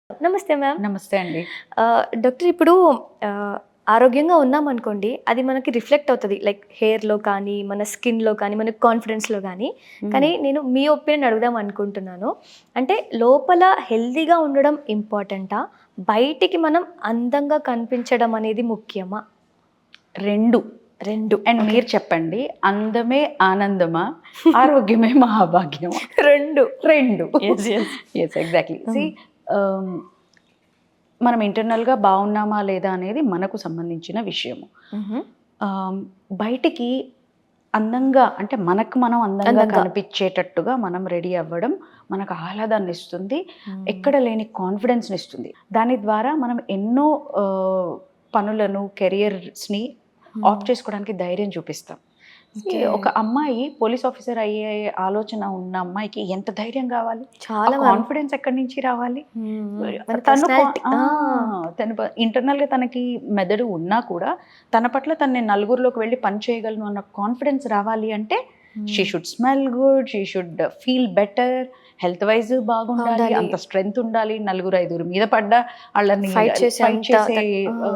నమస్తే మ్యామ్. నమస్తే అండి. డాక్టర్ ఇప్పుడు ఆరోగ్యంగా ఉన్నామనుకోండి, అది మనకి రిఫ్లెక్ట్ అవుతది. లైక్ హెయిర్‌లో కానీ, మన స్కిన్‌లో కానీ, మన కాన్ఫిడెన్స్‌లో గానీ. కానీ నేను మీ ఒపీనియన్ అడుగుదాం అనుకుంటున్నాను. అంటే లోపల హెల్తీగా ఉండడం ఇంపార్టెంటా? బయటికి మనం అందంగా కనిపించడం అనేది ముఖ్యమా? 2 2 అండ్ మీరు చెప్పండి. అందమే ఆనందమా? ఆరోగ్యమే మహాభాగ్యమా? 2 2. యెస్. యెస్. యెస్. ఎగ్జాక్ట్‌లీ. ఆహ్, మనం ఇంటర్నల్‌గా బాగున్నామా లేదా అనేది మనకు సంబంధించిన విషయము. హుహు. బయటికి అందంగా అంటే మనకు మనం అందంగా కనిపించేటట్టుగా మనం రెడీ అవ్వడం మనకు ఆహ్లాదాన్ని ఇస్తుంది. ఎక్కడ లేని కాన్ఫిడెన్స్‌ని ఇస్తుంది. దాని ద్వారా మనం ఎన్నో పనులను, కెరియర్స్‌ని ఆప్ట్ చేసుకోవడానికి ధైర్యం చూపిస్తాం. ఒక అమ్మాయి పోలీస్ ఆఫీసర్ అయ్యే ఆలోచన ఉన్న అమ్మాయికి ఎంత ధైర్యం కావాలి? చాలా కాన్ఫిడెన్స్ ఎక్కడి నుంచి రావాలి? మన తను పర్సనాలిటీ. ఇంటర్నల్‌గా తనకి మెదడు ఉన్నా కూడా తన పట్ల తను నలుగురిలోకి వెళ్ళి పని చేయగలను అన్న కాన్ఫిడెన్స్ రావాలి అంటే she should smell good, she should feel better, health wise బాగుండాలి, అంత స్ట్రెంగ్త్ ఉండాలి, నలుగురు ఐదుగురు మీద పడ్డా వాళ్ళని ఫైట్ చేసే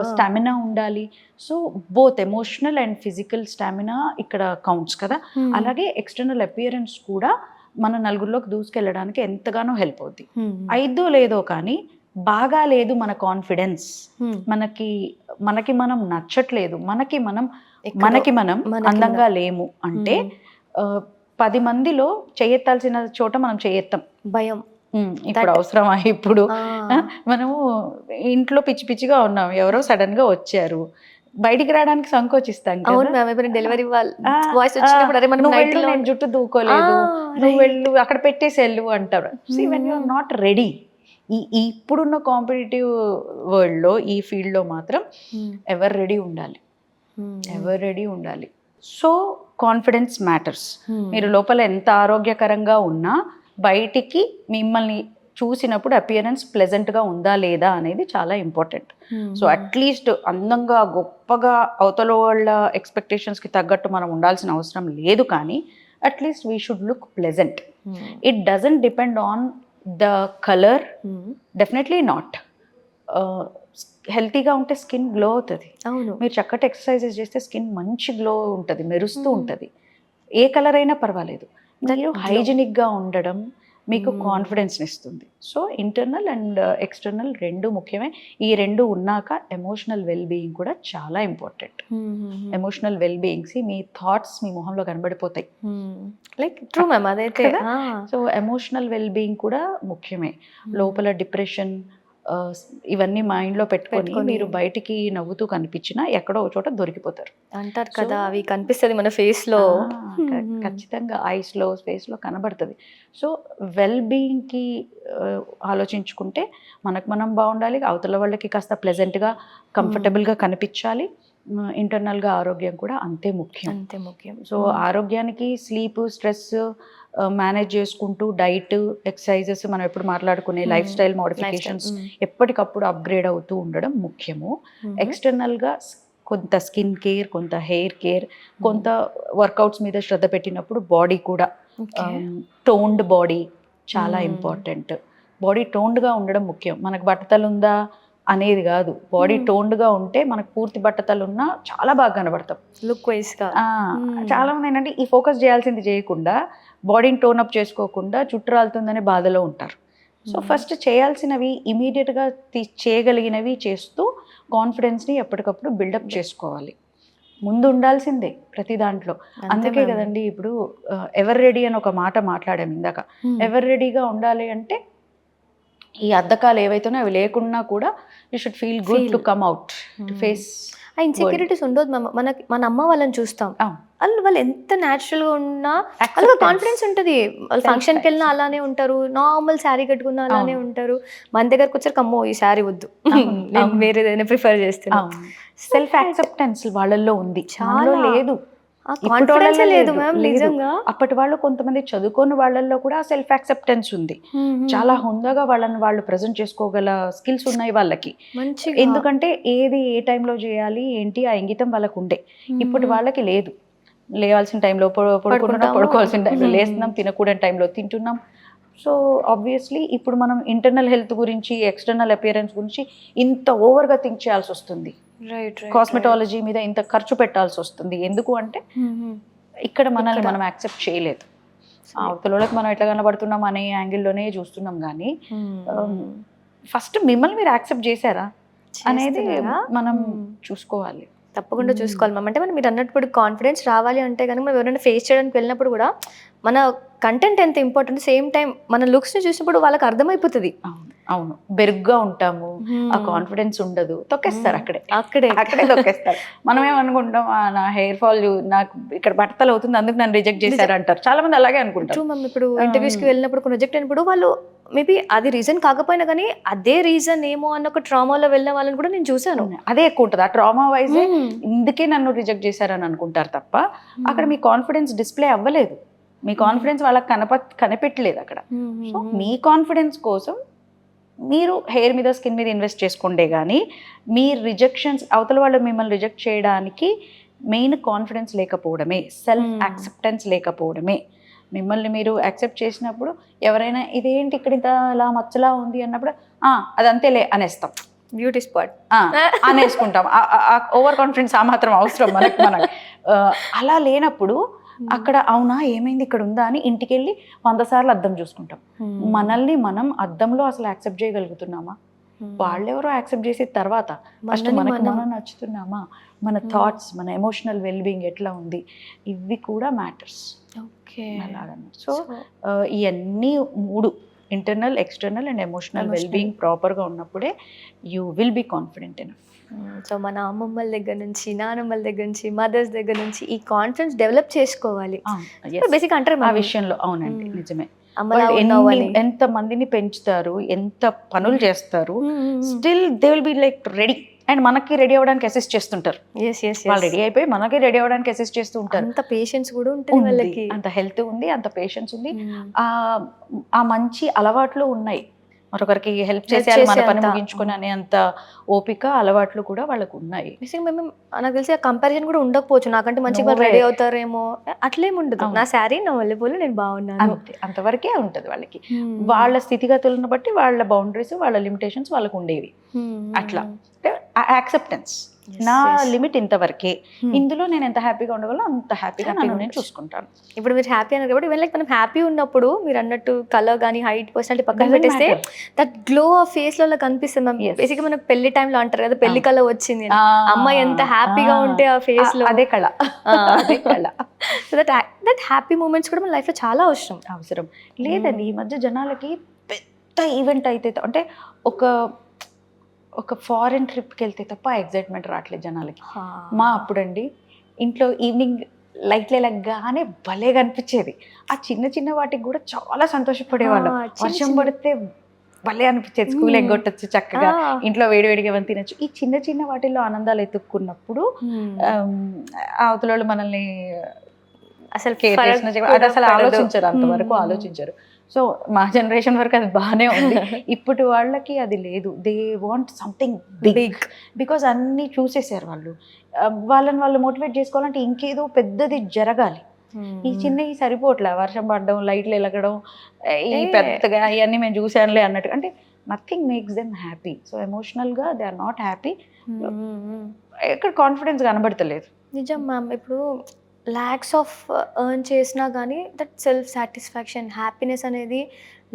స్టామినా ఉండాలి. So both emotional and physical stamina ఇక్కడ కౌంట్స్ కదా. అలాగే ఎక్స్టర్నల్ అపియరెన్స్ కూడా మన నలుగురిలోకి దూసుకెళ్ళడానికి ఎంతగానో హెల్ప్ అవుద్ది. అయిదో లేదో కానీ బాగా లేదు మన కాన్ఫిడెన్స్, మనకి మనం నచ్చట్లేదు, మనకి మనం అందంగా లేము అంటే 10 మందిలో చేయెత్తాల్సిన చోట మనం చేయెత్తాం. భయం. ఇప్పుడు అవసరమా? ఇప్పుడు మనము ఇంట్లో పిచ్చి పిచ్చిగా ఉన్నాం, ఎవరో సడన్ గా వచ్చారు, బయటికి రావడానికి సంకోచిస్తాం కదా. అవును మ్యామ్. ఇప్పుడు డెలివరీ వాయిస్ వచ్చినప్పుడు అరే మనం నైట్ లో నేను జుట్టు దూకోలేదు, నువ్వు వెళ్ళు అక్కడ పెట్టేసి వెళ్ళు అంటారు. See when you are not ready. ఇప్పుడున్న కాంపిటేటివ్ వరల్డ్లో ఈ ఫీల్డ్లో మాత్రం ఎవరు రెడీ ఉండాలి, ఎవరు రెడీ ఉండాలి. So confidence matters. మీరు లోపల ఎంత ఆరోగ్యకరంగా ఉన్నా బయటికి మిమ్మల్ని చూసినప్పుడు అపియరెన్స్ ప్లెజెంట్గా ఉందా లేదా అనేది చాలా ఇంపార్టెంట్. సో అట్లీస్ట్ అందంగా గొప్పగా అవతల వాళ్ళ ఎక్స్పెక్టేషన్స్కి తగ్గట్టు మనం ఉండాల్సిన అవసరం లేదు, కానీ at least we should look pleasant. It doesn't depend on the colour, definitely not. హెల్తీగా ఉంటే స్కిన్ గ్లో అవుతుంది. అవును. మీరు చక్కటి ఎక్సర్సైజెస్ చేస్తే స్కిన్ మంచి గ్లో ఉంటుంది, మెరుస్తూ ఉంటుంది. ఏ కలర్ అయినా పర్వాలేదు. మీరు హైజీనిక్గా ఉండడం మీకు కాన్ఫిడెన్స్ని ఇస్తుంది. సో ఇంటర్నల్ అండ్ ఎక్స్టర్నల్ 2 ముఖ్యమే. ఈ 2 ఉన్నాక ఎమోషనల్ వెల్ బీయింగ్ కూడా చాలా ఇంపార్టెంట్. ఎమోషనల్ వెల్ బీయింగ్స్ మీ థాట్స్ మీ మొహంలో కనబడిపోతాయి. లైక్ ట్రూ మ్యామ్, అదైతే. సో ఎమోషనల్ వెల్ బీయింగ్ కూడా ముఖ్యమే. లోపల డిప్రెషన్ ఇవన్నీ మైండ్లో పెట్టుకొని మీరు బయటికి నవ్వుతూ కనిపించినా ఎక్కడో ఒక చోట దొరికిపోతారు అంటారు కదా. అవి కనిపిస్తుంది మన ఫేస్లో. ఖచ్చితంగా ఐస్లో, ఫేస్లో కనబడుతుంది. సో వెల్ బీయింగ్కి ఆలోచించుకుంటే మనకు మనం బాగుండాలి, అవతల వాళ్ళకి కాస్త ప్లెజెంట్గా కంఫర్టబుల్గా కనిపించాలి. ఇంటర్నల్గా ఆరోగ్యం కూడా అంతే ముఖ్యం. సో ఆరోగ్యానికి స్లీప్, స్ట్రెస్ మేనేజ్ చేసుకుంటూ డైట్, ఎక్సర్సైజెస్, మనం ఎప్పుడు మాట్లాడుకునే లైఫ్ స్టైల్ మోడిఫికేషన్స్ ఎప్పటికప్పుడు అప్గ్రేడ్ అవుతూ ఉండడం ముఖ్యము. ఎక్స్టర్నల్గా కొంత స్కిన్ కేర్, కొంత హెయిర్ కేర్, కొంత వర్కౌట్స్ మీద శ్రద్ధ పెట్టినప్పుడు బాడీ కూడా టోన్డ్ బాడీ చాలా ఇంపార్టెంట్. బాడీ టోన్డ్గా ఉండడం ముఖ్యం. మనకు బట్టతలు ఉందా అనేది కాదు, బాడీ టోన్డ్గా ఉంటే మనకు పూర్తి బట్టతలు ఉన్నా చాలా బాగా కనబడతాం లుక్ వైజ్గా. చాలా మంది ఏంటంటే ఈ ఫోకస్ చేయాల్సింది చేయకుండా బాడీని టోన్ అప్ చేసుకోకుండా జుట్టు రాలుతుందనే బాధలో ఉంటారు. సో ఫస్ట్ చేయాల్సినవి ఇమీడియట్గా చేయగలిగినవి చేస్తూ కాన్ఫిడెన్స్ని ఎప్పటికప్పుడు బిల్డప్ చేసుకోవాలి. ముందు ఉండాల్సిందే ప్రతి దాంట్లో. అందుకే కదండి ఇప్పుడు ఎవర్ రెడీ అని ఒక మాట మాట్లాడాము ఇందాక. ఎవర్ రెడీగా ఉండాలి అంటే ఈ అద్దకాలు ఏవైతేనో అవి లేకున్నా కూడా you should feel good to come out to face. ఆ ఇన్సెక్యూరిటీస్ ఉండదు మ్యామ్. మన అమ్మ వాళ్ళని చూస్తాం, వాళ్ళు ఎంత న్యాచురల్గా ఉన్నా వాళ్ళకి కాన్ఫిడెన్స్ ఉంటుంది. వాళ్ళు ఫంక్షన్కి వెళ్ళినా అలానే ఉంటారు, నార్మల్ శారీ కట్టుకున్నా అలానే ఉంటారు. మన దగ్గరకు వచ్చారు, అమ్మో ఈ శారీ వద్దు, నేను వేరేదైనా ప్రిఫర్ చేస్తున్నాను. సెల్ఫ్ యాక్సెప్టెన్స్ వాళ్ళల్లో ఉంది, చాలా లేదు. లేదు మ్యామ్ నిజంగా. అప్పటి వాళ్ళు కొంతమంది చదువుకోని వాళ్ళల్లో కూడా సెల్ఫ్ యాక్సెప్టెన్స్ ఉంది. చాలా హుందాగా వాళ్ళని వాళ్ళు ప్రజెంట్ చేసుకోగల స్కిల్స్ ఉన్నాయి వాళ్ళకి. ఎందుకంటే ఏది ఏ టైంలో చేయాలి ఏంటి ఆ ఇంగితం వాళ్ళకు ఉండే. ఇప్పటి వాళ్ళకి లేదు. లేవాల్సిన టైంలో పడుకోవాల్సిన టైంలో లేస్తున్నాం, తినకూడని టైంలో తింటున్నాం, సో ఆబ్వియస్లీ ఇప్పుడు మనం ఇంటర్నల్ హెల్త్ గురించి ఎక్స్టర్నల్ అపియరెన్స్ గురించి ఇంత ఓవర్గా థింక్ చేయాల్సి వస్తుంది. రైట్ కాస్మెటాలజీ మీద ఇంత ఖర్చు పెట్టాల్సి వస్తుంది. ఎందుకు అంటే ఇక్కడ మనల్ని మనం యాక్సెప్ట్ చేయలేదు. అవతలకి మనం ఎట్లా కనబడుతున్నాం అనే యాంగిల్లోనే చూస్తున్నాం. కానీ ఫస్ట్ మిమ్మల్ని మీరు యాక్సెప్ట్ చేశారా అనేది మనం చూసుకోవాలి. తప్పకుండా చూసుకోవాలి మ్యామ్. అంటే మనం మీరు అన్నప్పుడు కాన్ఫిడెన్స్ రావాలి అంటే కనుక మనం ఎవరైనా ఫేస్ చేయడానికి వెళ్ళినప్పుడు కూడా మన కంటెంట్ ఎంత ఇంపార్టెంట్, సేమ్ టైం మన లుక్స్ని చూసినప్పుడు వాళ్ళకి అర్థమైపోతుంది. అవును, బెరుగ్గా ఉంటాము, ఆ కాన్ఫిడెన్స్ ఉండదు, తొక్కేస్తారు అక్కడే తొక్కేస్తారు. మనం ఏమనుకుంటాం, నా హెయిర్ ఫాల్ నాకు ఇక్కడ బట్టలు అవుతుంది అందుకు నన్ను రిజెక్ట్ చేశారు అంటారు. చాలా మంది అలాగే అనుకుంటారు. మ్యామ్ ఇప్పుడు ఇంటర్వ్యూస్కి వెళ్ళినప్పుడు కొన్ని రిజెక్ట్ అయినప్పుడు వాళ్ళు మేబీ అది రీజన్ కాకపోయినా కానీ అదే రీజన్ ఏమో అన్న ఒక ట్రామాలో వెళ్ళిన వాళ్ళని కూడా నేను చూసాను. అదే ఎక్కువ ఉంటుంది, ఆ ట్రామా వైజ్ ఇందుకే నన్ను రిజెక్ట్ చేశారని అనుకుంటారు తప్ప అక్కడ మీ కాన్ఫిడెన్స్ డిస్ప్లే అవ్వలేదు, మీ కాన్ఫిడెన్స్ వాళ్ళకి కనిపెట్టలేదు అక్కడ. సో మీ కాన్ఫిడెన్స్ కోసం మీరు హెయిర్ మీద స్కిన్ మీద ఇన్వెస్ట్ చేసుకుంటే కానీ మీ రిజెక్షన్స్ అవతల వాళ్ళు మిమ్మల్ని రిజెక్ట్ చేయడానికి మెయిన్ కాన్ఫిడెన్స్ లేకపోవడమే, సెల్ఫ్ యాక్సెప్టెన్స్ లేకపోవడమే. మిమ్మల్ని మీరు యాక్సెప్ట్ చేసినప్పుడు ఎవరైనా ఇదేంటి ఇక్కడ ఇంత అలా మచ్చలా ఉంది అన్నప్పుడు అదంతేలే అనేస్తాం, బ్యూటీ స్పాట్ అనేసుకుంటాం. ఓవర్ కాన్ఫిడెన్స్ ఆ మాత్రం అవసరం మనకు. అలా లేనప్పుడు అక్కడ అవునా ఏమైంది ఇక్కడ ఉందా అని ఇంటికి వెళ్ళి 100 సార్లు అద్దం చూసుకుంటాం. మనల్ని మనం అద్దంలో అసలు యాక్సెప్ట్ చేయగలుగుతున్నామా? వాళ్ళెవరో యాక్సెప్ట్ చేసిన తర్వాత ఫస్ట్ మనకి మనం నచ్చుతున్నామా? మన థాట్స్, మన ఎమోషనల్ వెల్బీయింగ్ ఎట్లా ఉంది, ఇవి కూడా మ్యాటర్స్. సో ఇవన్నీ 3 internal, external and emotional wellbeing ప్రాపర్గా ఉన్నప్పుడే you will be confident enough. So మన అమ్మమ్మల దగ్గర నుంచి, నానమ్మల దగ్గర నుంచి, మదర్స్ దగ్గర నుంచి ఈ కాన్ఫిడెన్స్ డెవలప్ చేసుకోవాలి బేసిక్ అంటారు ఆ విషయంలో. అవునండి, నిజమే. ఎంత మందిని పెంచుతారు, ఎంత పనులు చేస్తారు, still they will be like ready. And మనకి రెడీ అవ్వడానికి అసిస్ట్ చేస్తుంటారు. వాళ్ళు రెడీ అయిపోయి మనకి రెడీ అవ్వడానికి అసిస్ట్ చేస్తూ ఉంటారు. అంత పేషెన్స్ కూడా ఉంటుంది వాళ్ళకి, అంత హెల్త్ ఉంది, అంత పేషెన్స్ ఉంది, ఆ మంచి అలవాట్లు ఉన్నాయి. మరొకరికి హెల్ప్ చేసేయాలి, మన పని ముగించుకొని అనే అంత ఓపిక, అలవాట్లు కూడా వాళ్ళకు ఉన్నాయి. మేము నాకు తెలిసి ఆ కంపారిజన్ కూడా ఉండకపోవచ్చు, నాకంటే మంచి వాళ్ళు రెడీ అవుతారేమో అట్లేం ఉండదు. నా శారీ నా వల్లపోలు నేను బాగున్నాను, అంతవరకే ఉంటుంది వాళ్ళకి. వాళ్ళ స్థితిగతులను బట్టి వాళ్ళ బౌండరీస్, వాళ్ళ లిమిటేషన్స్ వాళ్ళకు ఉండేవి. అట్లా యాక్సెప్టెన్స్, నా లిమిట్ ఇంతవరకే, ఇందులో నేను ఎంత హ్యాపీగా ఉండగలను అంత హ్యాపీగా నేను చూసుకుంటాను. ఇప్పుడు మీరు హ్యాపీ అన్నారు కాబట్టి లైక్ మనం హ్యాపీ ఉన్నప్పుడు మీరు అన్నట్టు కలర్ కానీ హైట్, పర్సనాలిటీ పక్కన పెట్టేస్తే దట్ గ్లో ఆ ఫేస్ లో కనిపిస్తుంది మ్యామ్. బేసిక్గా మనకు పెళ్లి టైంలో అంటారు కదా, పెళ్లి కళ వచ్చింది, అమ్మాయి ఎంత హ్యాపీగా ఉంటే ఆ ఫేస్ లో, అదే కళ. సో దట్ హ్యాపీ మూమెంట్స్ కూడా మన లైఫ్ లో చాలా అవసరం. లేదండి, ఈ మధ్య జనాలకి పెద్ద ఈవెంట్ అయితే అంటే ఒక ఫారెన్ ట్రిప్కి వెళ్తే తప్ప ఎగ్జైట్మెంట్ రావట్లేదు జనాలకి. మా అప్పుడండి ఇంట్లో ఈవినింగ్ లైట్లు వెళ్ళగానే భలేగా అనిపించేది. ఆ చిన్న చిన్న వాటికి కూడా చాలా సంతోషపడేవాళ్ళం. వర్షం పడితే భలే అనిపించేది, స్కూల్ ఎగ్గొట్టచ్చు చక్కగా, ఇంట్లో వేడివేడిగా ఏమైనా తినచ్చు. ఈ చిన్న చిన్న వాటిల్లో ఆనందాలు ఎత్తుక్కున్నప్పుడు అవతల వాళ్ళు మనల్ని అసలు ఆలోచించరు, అంతవరకు ఆలోచించరు. సో మా జనరేషన్ వరకు అది బాగానే ఉంది. ఇప్పటి వాళ్ళకి అది లేదు. They want something big, because అన్నీ చూసేసారు వాళ్ళు. వాళ్ళని వాళ్ళు మోటివేట్ చేసుకోవాలంటే ఇంకేదో పెద్దది జరగాలి. ఈ చిన్నవి సరిపోట్లే, వర్షం పడడం, లైట్లు వెలగడం, ఈ పెద్దగా ఇవన్నీ మేము చూసానులే అన్నట్టు. అంటే nothing makes them happy. So ఎమోషనల్గా దే ఆర్ నాట్ హ్యాపీ. ఇక్కడ కాన్ఫిడెన్స్ కనబడతలేదు. నిజం మ్యామ్. ఇప్పుడు ల్యాక్స్ ఆఫ్ ఎర్న్ చేసినా కానీ దట్ సెల్ఫ్ సాటిస్ఫాక్షన్, హ్యాపీనెస్ అనేది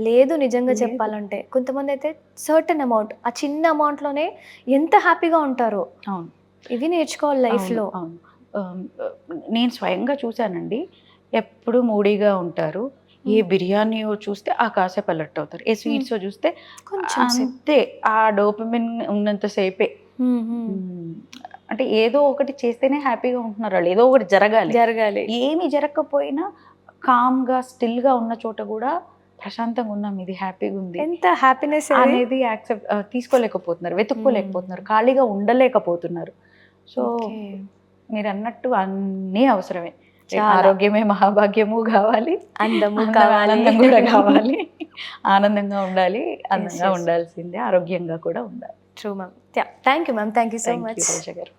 లేదు నిజంగా చెప్పాలంటే. కొంతమంది అయితే సర్టన్ అమౌంట్, ఆ చిన్న అమౌంట్లోనే ఎంత హ్యాపీగా ఉంటారో. అవును, ఇవి నేర్చుకోవాలి లైఫ్లో. అవును, నేను స్వయంగా చూశానండి. ఎప్పుడు మూడీగా ఉంటారు. ఏ బిర్యానీయో చూస్తే ఆ కాసేపు అలర్ట్ అవుతారు, ఏ స్వీట్స్ చూస్తే అంతే, ఆ డోపమిన్ ఉన్నంతసేపే. అంటే ఏదో ఒకటి చేస్తేనే హ్యాపీగా ఉంటున్నారు వాళ్ళు, ఏదో ఒకటి జరగాలి. ఏమి జరగకపోయినా కామ్గా స్టిల్గా ఉన్న చోట కూడా ప్రశాంతంగా ఉన్నాం, ఇది హ్యాపీగా ఉంది, ఎంత హ్యాపీనెస్ అనేది యాక్సెప్ట్ తీసుకోలేకపోతున్నారు, వెతుక్కోలేకపోతున్నారు, ఖాళీగా ఉండలేకపోతున్నారు. సో మీరు అన్నట్టు అన్నీ అవసరమే. ఆరోగ్యమే మహాభాగ్యము కావాలి, అందము కావాలి, ఆనందం కూడా కావాలి. ఆనందంగా ఉండాలి, అందంగా ఉండాల్సిందే, ఆరోగ్యంగా కూడా ఉండాలి. True ma'am. Thank you ma'am, thank you so much. Roja గారు.